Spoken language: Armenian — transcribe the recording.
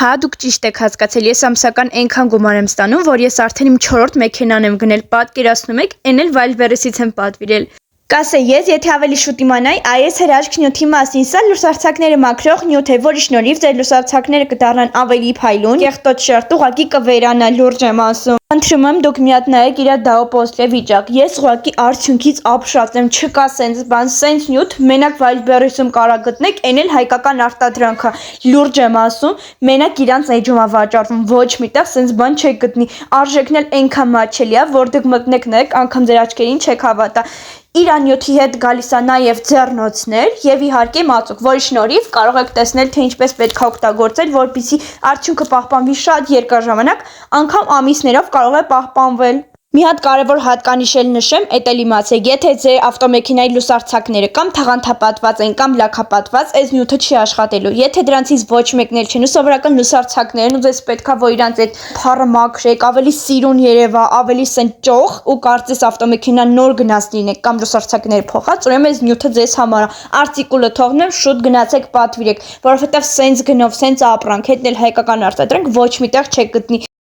Հա, դուք ճիշտ եք հասկացել, ես ամսական այնքան գումար եմ ստանում, որ ես արդեն իմ 4-րդ մեքենան եմ գնել, պատկերացնում եք, էն էլ Wildberries-ից եմ պատվիրել։ Կասե ես, եթե ավելի շուտ իմանայի այս հրաշք նյութի մասին, սա լուսարձակները մաքրող նյութ է, որի շնորհիվ ձեր լուսարձակները կդառնան ավելի փայլուն, կեղտոտ շերտ, ուղղակի կվերանա, լուրջ եմ ասում։ Խնդրում եմ դուք մի հատ նայեք իր դաոպոստի վիճակ։ Ես ուղղակի արդյունքից ապշած եմ, չկա սենց բան, սենց նյութ մենակ Wildberries-ում կարա գտնեք, էն էլ հայկական արտադրանք է, լուրջ եմ ասում, մենակ իրանց էջում է վաճառվում, ոչ միտեղ սենց բան չեք գտնի։ Արժեքն էլ այնքան մատչելի է, որ դուք մտնեք նայեք, անգամ ձեր աչքերին չեք հավատա։ Իրանյութի հետ գալիս է նաև ձեռնոցներ եւ իհարկե մածուկ, որի շնորհիվ կարող եք տեսնել, թե ինչպես պետք է օգտագործել, որպեսզի արդյունքը պահպանվի շատ երկար ժամանակ, անգամ ամիսներով կարող է պահպանվել։ Մի հատ կարևոր հատկանիշ էլ նշեմ, էդ էլ իմացեք, եթե ձեր ավտոմեքենայի լուսարձակները կամ թաղանթապատված են կամ լաքապատված, այս նյութը չի աշխատելու։ Եթե դրանցից ոչ մեկն էլ չեն, ու սովորական լուսարձակներն ու ձեզ պետքա որ իրանց այդ փառը մաքրեք, ավելի սիրուն երևա, ավելի սեն ճոխ ու կարծես ավտոմեքենան նոր գնաց լինեք կամ լուսարձակները փոխած, ուրեմն այս նյութը ձեզ համար է։ Արտիկուլը թողնեմ, շուտ գնացեք պատվիրեք, որովհետև սենց գնով, սենց ապրանք, հետն էլ հայկական արտադրանք ոչ միտեղ չեք գտնի։